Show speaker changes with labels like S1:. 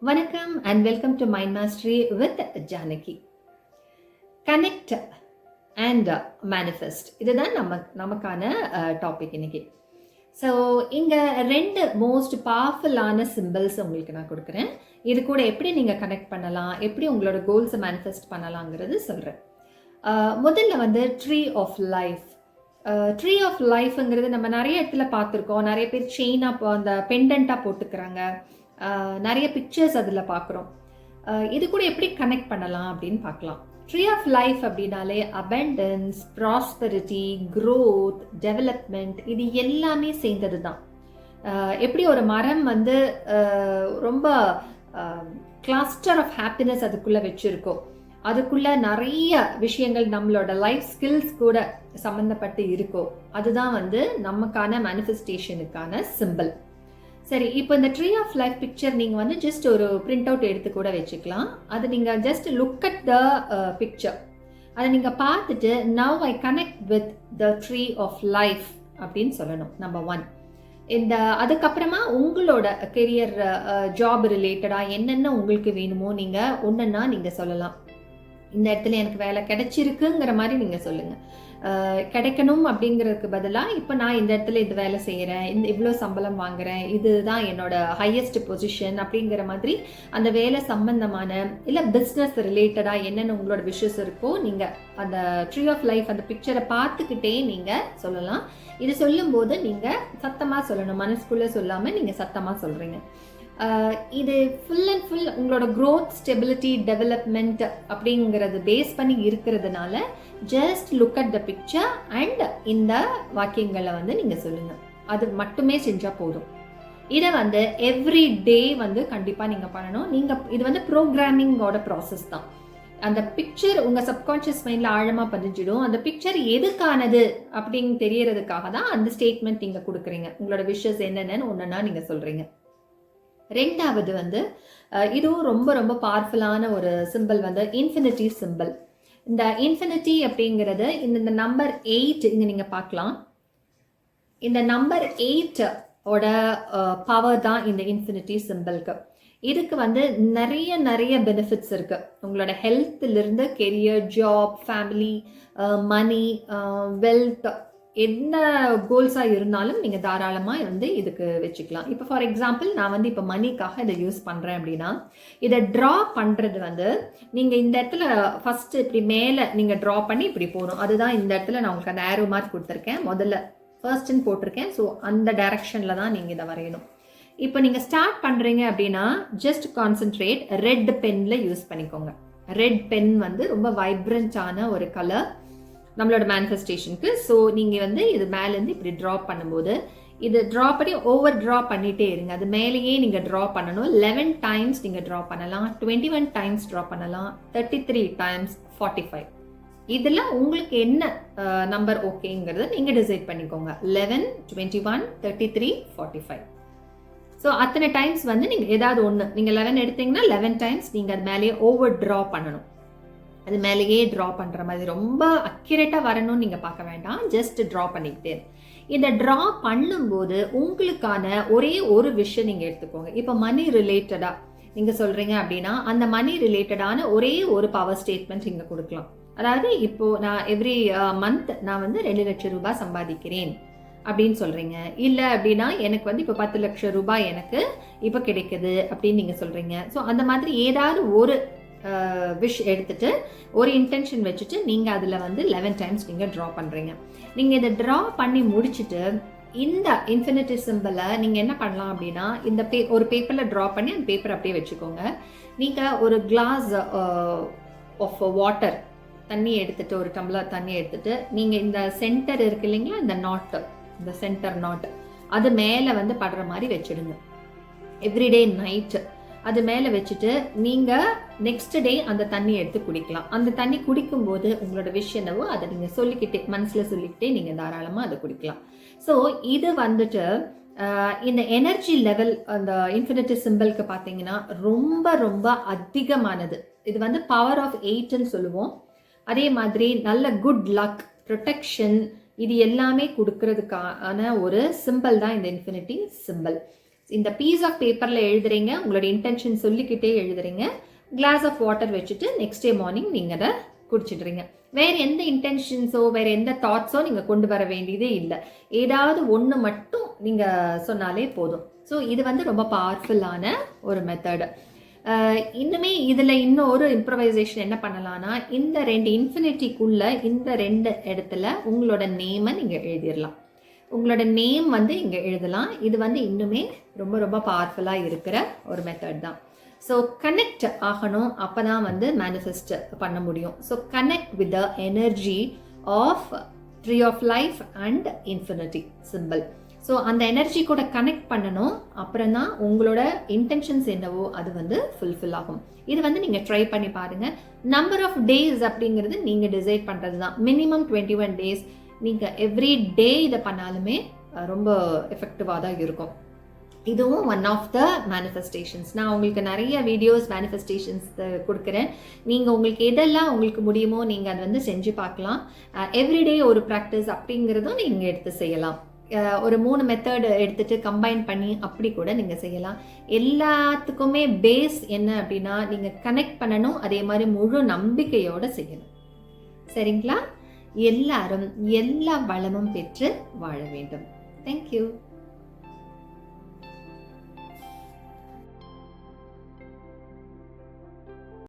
S1: வணக்கம் and welcome to mind mastery with Janaki. Connect and manifest, இதுதான் நமக்கான டாபிக் இன்னைக்கு. ஸோ இங்கே ரெண்டு மோஸ்ட் பவர்ஃபுல்லான சிம்பிள்ஸ் உங்களுக்கு நான் கொடுக்குறேன். இது கூட எப்படி நீங்கள் கனெக்ட் பண்ணலாம், எப்படி உங்களோட கோல்ஸை மேனிஃபெஸ்ட் பண்ணலாங்கிறது சொல்கிறேன். முதல்ல வந்து tree of life. Tree of லைஃப்ங்கிறது நம்ம நிறைய இடத்துல பார்த்துருக்கோம். நிறைய பேர் செயினாக அந்த பெண்டண்ட்டாக போட்டுக்கிறாங்க. நிறைய பிக்சர்ஸ் அதில் பார்க்குறோம். இது கூட எப்படி கனெக்ட் பண்ணலாம் அப்படின்னு பார்க்கலாம். ட்ரீ ஆஃப் லைஃப் அப்படின்னாலே அபண்டன்ஸ், ப்ராஸ்பெரிட்டி, க்ரோத், டெவலப்மெண்ட், இது எல்லாமே சேர்ந்தது தான். எப்படி ஒரு மரம் வந்து ரொம்ப கிளஸ்டர் ஆஃப் ஹாப்பினஸ் அதுக்குள்ளே வச்சுருக்கோ, அதுக்குள்ள நிறைய விஷயங்கள் நம்மளோட லைஃப் ஸ்கில்ஸ் கூட சம்மந்தப்பட்டு இருக்கோ, அதுதான் வந்து நமக்கான மேனிஃபெஸ்டேஷனுக்கான சிம்பிள். சரி, இப்போ இந்த ட்ரீ ஆஃப் லைஃப் பிக்சர் நீங்கள் வந்து ஜஸ்ட் ஒரு பிரிண்ட் அவுட் எடுத்து கூட வச்சுக்கலாம். அது நீங்கள் just look at the picture, அதை நீங்கள் பார்த்துட்டு now I connect with the tree of life அப்படின்னு சொல்லணும். நம்பர் 1. இந்த அதுக்கப்புறமா உங்களோட கெரியர், ஜாப் ரிலேட்டடாக என்னென்ன உங்களுக்கு வேணுமோ நீங்கள் ஒன்றுன்னா நீங்கள் சொல்லலாம். இந்த இடத்துல எனக்கு வேலை கிடைச்சிருக்குங்கிற மாதிரி நீங்கள் சொல்லுங்கள். கிடைக்கணும் அப்படிங்கிறதுக்கு பதிலாக இப்போ நான் இந்த இடத்துல இந்த வேலை செய்கிறேன், இவ்வளோ சம்பளம் வாங்குகிறேன், இதுதான் என்னோட ஹையஸ்ட் பொசிஷன் அப்படிங்கிற மாதிரி அந்த வேலை சம்பந்தமான இல்லை பிஸ்னஸ் ரிலேட்டடாக என்னென்ன உங்களோட விஷஸ் இருக்கோ நீங்கள் அந்த ட்ரீ ஆஃப் லைஃப் அந்த பிக்சரை பார்த்துக்கிட்டே நீங்கள் சொல்லலாம். இது சொல்லும்போது நீங்கள் சத்தமாக சொல்லணும், மனசுக்குள்ளே சொல்லாமல் நீங்கள் சத்தமாக சொல்கிறீங்க. இது ஃபுல் அண்ட் ஃபுல் உங்களோட க்ரோத், ஸ்டெபிலிட்டி, டெவலப்மெண்ட் அப்படிங்கிறது பேஸ் பண்ணி இருக்கிறதுனால just look at the picture and இந்த வாக்கியங்களை வந்து நீங்கள் சொல்லுங்கள். அது மட்டுமே செஞ்சால் போதும். இதை வந்து எவ்ரி டே வந்து கண்டிப்பாக நீங்கள் பண்ணணும். இது வந்து ப்ரோக்ராமிங்கோட ப்ராசஸ் தான். அந்த பிக்சர் உங்கள் சப்கான்ஷியஸ் மைண்டில் ஆழமாக பதிஞ்சிடும். அந்த பிக்சர் எதுக்கானது அப்படின்னு தெரியறதுக்காக தான் அந்த ஸ்டேட்மெண்ட் நீங்கள் கொடுக்குறீங்க. உங்களோட விஷஸ் என்னென்னு ஒன்றுன்னா நீங்கள் சொல்கிறீங்க. ரெண்டாவது வந்து இதுவும் ரொம்ப ரொம்ப பவர்ஃபுல்லான ஒரு சிம்பிள் வந்து இன்ஃபினிட்டி சிம்பிள். இந்த இன்ஃபினிட்டி அப்படிங்கிறது இந்த நம்பர் 8 இங்கே நீங்கள் பார்க்கலாம். இந்த நம்பர் 8 ஓட பவர் தான் இந்த இன்ஃபினிட்டி சிம்பிளுக்கு. இதுக்கு வந்து நிறைய நிறைய பெனிஃபிட்ஸ் இருக்குது. உங்களோட ஹெல்த்திலிருந்து கெரியர், ஜாப், ஃபேமிலி, மணி, வெல்த், என்ன கோல்ஸாக இருந்தாலும் நீங்கள் தாராளமாக வந்து இதுக்கு வச்சுக்கலாம். இப்போ ஃபார் எக்ஸாம்பிள் நான் வந்து இப்போ மணிக்காக இதை யூஸ் பண்ணுறேன் அப்படின்னா, இதை ட்ரா பண்ணுறது வந்து நீங்கள் இந்த இடத்துல ஃபஸ்ட்டு இப்படி மேலே நீங்கள் ட்ரா பண்ணி இப்படி போகணும். அதுதான் இந்த இடத்துல நான் உங்களுக்கு அந்த ஆரோ மார்க் கொடுத்துருக்கேன். முதல்ல ஃபர்ஸ்ட்ன்னு போட்டிருக்கேன். ஸோ அந்த டைரக்ஷனில் தான் நீங்கள் இதை வரையணும். இப்போ நீங்கள் ஸ்டார்ட் பண்ணுறீங்க அப்படின்னா ஜஸ்ட் கான்சென்ட்ரேட், ரெட் பென்னில் யூஸ் பண்ணிக்கோங்க. ரெட் பென் வந்து ரொம்ப வைப்ரண்ட்டான ஒரு கலர் நம்மளோட மேனிஃபெஸ்டேஷனுக்கு. ஸோ நீங்கள் வந்து இது மேலேருந்து இப்படி ட்ரா பண்ணும்போது இது ட்ரா பண்ணி ஓவர் ட்ரா பண்ணிகிட்டே இருங்க. அது மேலேயே நீங்கள் ட்ரா பண்ணணும். 11 டைம்ஸ் நீங்கள் ட்ரா பண்ணலாம், 21 டைம்ஸ் ட்ரா பண்ணலாம், 33 டைம்ஸ், 45. இதில் உங்களுக்கு என்ன நம்பர் ஓகேங்கிறத நீங்கள் டிசைட் பண்ணிக்கோங்க. 11, 21, 33, 45. ஸோ அத்தனை டைம்ஸ் வந்து நீங்கள் ஏதாவது ஒன்று, நீங்கள் 11 எடுத்தீங்கன்னா 11 டைம்ஸ் நீங்கள் அது மேலேயே ஓவர் ட்ரா பண்ணணும். அது மேலேயே ட்ரா பண்ணுற மாதிரி ரொம்ப அக்யூரேட்டாக வரணும்னு நீங்கள் பார்க்க வேண்டாம். ஜஸ்ட் ட்ரா பண்ணிக்கிட்டே. இந்த ட்ரா பண்ணும்போது உங்களுக்கான ஒரே ஒரு விஷயம் நீங்கள் எடுத்துக்கோங்க. இப்போ மணி ரிலேட்டடாக நீங்கள் சொல்கிறீங்க அப்படின்னா அந்த மணி ரிலேட்டடான ஒரே ஒரு பவர் ஸ்டேட்மெண்ட் இங்கே கொடுக்கலாம். அதாவது இப்போது நான் எவ்ரி மந்த் நான் வந்து 2 லட்சம் ரூபாய் சம்பாதிக்கிறேன் அப்படின்னு சொல்கிறீங்க. இல்லை அப்படின்னா எனக்கு வந்து இப்போ 10 லட்சம் ரூபாய் எனக்கு இப்போ கிடைக்குது அப்படின்னு நீங்கள் சொல்கிறீங்க. ஸோ அந்த மாதிரி ஏதாவது ஒரு விஷ் எடுத்துட்டு ஒரு இன்டென்ஷன் வச்சுட்டு நீங்கள் அதில் வந்து 11 டைம்ஸ் நீங்கள் ட்ரா பண்ணுறீங்க. நீங்கள் இதை ட்ரா பண்ணி முடிச்சுட்டு இந்த இன்ஃபினிட்டி சிம்பிளை நீங்கள் என்ன பண்ணலாம் அப்படின்னா இந்த ஒரு பேப்பரில் ட்ரா பண்ணி அந்த பேப்பர் அப்படியே வச்சுக்கோங்க. நீங்கள் ஒரு கிளாஸ் ஆஃப் வாட்டர் தண்ணி எடுத்துட்டு, ஒரு டம்ளர் தண்ணி எடுத்துட்டு நீங்கள் இந்த சென்டர் இருக்கு இல்லைங்களா, இந்த நாட்டு, இந்த சென்டர் நாட் அது மேலே வந்து படுற மாதிரி வச்சுடுங்க. எவ்ரிடே நைட்டு அது மேலே வச்சுட்டு நீங்கள் நெக்ஸ்ட் டே அந்த தண்ணி எடுத்து குடிக்கலாம். அந்த தண்ணி குடிக்கும்போது உங்களோட விஷயம் என்னவோ அதை நீங்கள் சொல்லிக்கிட்டே, மனசில் சொல்லிக்கிட்டே நீங்கள் தாராளமாக அதை குடிக்கலாம். ஸோ இது வந்துட்டு இந்த எனர்ஜி லெவல் அந்த இன்ஃபினிட்டி சிம்பிளுக்கு பார்த்தீங்கன்னா ரொம்ப ரொம்ப அதிகமானது. இது வந்து பவர் ஆஃப் 8ன்னு சொல்லுவோம். அதே மாதிரி நல்ல குட் லக், ப்ரொடெக்ஷன், இது எல்லாமே கொடுக்கறதுக்கான ஒரு சிம்பிள் தான் இந்த இன்ஃபினிட்டி சிம்பிள். இந்த பீஸ் ஆஃப் பேப்பரில் எழுதுறீங்க, உங்களோட இன்டென்ஷன் சொல்லிக்கிட்டே எழுதுறீங்க, கிளாஸ் ஆஃப் வாட்டர் வச்சுட்டு நெக்ஸ்ட் டே மார்னிங் நீங்கள் அதை குடிச்சிடுறீங்க. வேறு எந்த இன்டென்ஷன்ஸோ வேறு எந்த தாட்ஸோ நீங்கள் கொண்டு வர வேண்டியதே இல்லை. ஏதாவது ஒன்று மட்டும் நீங்கள் சொன்னாலே போதும். ஸோ இது வந்து ரொம்ப பவர்ஃபுல்லான ஒரு மெத்தடு. இன்னுமே இதில் இன்னும் ஒரு இம்ப்ரவைசேஷன் என்ன பண்ணலான்னா, இந்த 2 இன்ஃபினிட்டிக்குள்ளே இந்த 2 இடத்துல உங்களோட நேமை நீங்கள் எழுதிடலாம். உங்களோட நேம் வந்து இங்கே எழுதலாம். இது வந்து இன்னுமே ரொம்ப ரொம்ப பவர்ஃபுல்லாக இருக்கிற ஒரு மெத்தட் தான். ஸோ கனெக்ட் ஆகணும், அப்போ தான் வந்து மேனிஃபெஸ்ட் பண்ண முடியும். So connect with the energy of tree of life and infinity simple. So அந்த எனர்ஜி கூட கனெக்ட் பண்ணணும். அப்புறம் தான் உங்களோட இன்டென்ஷன்ஸ் என்னவோ அது வந்து ஃபுல்ஃபில் ஆகும். இது வந்து நீங்கள் ட்ரை பண்ணி பாருங்கள். நம்பர் ஆஃப் டேஸ் அப்படிங்கிறது நீங்கள் டிசைட் பண்ணுறது தான். Minimum 21 days. நீங்கள் எவ்ரி டே இதை பண்ணாலுமே ரொம்ப எஃபெக்டிவாக தான் இருக்கும். இதுவும் ஒன் ஆஃப் த மேனிஃபெஸ்டேஷன்ஸ். நான் உங்களுக்கு நிறைய வீடியோஸ் மேனிஃபெஸ்டேஷன்ஸ் கொடுக்குறேன். நீங்கள் உங்களுக்கு எதெல்லாம் உங்களுக்கு முடியுமோ நீங்கள் அதை வந்து செஞ்சு பார்க்கலாம். எவ்ரிடே ஒரு ப்ராக்டிஸ் அப்படிங்கிறதும் நீங்கள் எடுத்து செய்யலாம். ஒரு 3 மெத்தட் எடுத்துகிட்டு கம்பைன் பண்ணி அப்படி கூட நீங்கள் செய்யலாம். எல்லாத்துக்குமே பேஸ் என்ன அப்படின்னா, நீங்கள் கனெக்ட் பண்ணணும், அதே மாதிரி முழு நம்பிக்கையோடு செய்யணும். சரிங்களா? எல்லாரும் எல்லா வளமும் பெற்று வாழ வேண்டும். தேங்க்யூ.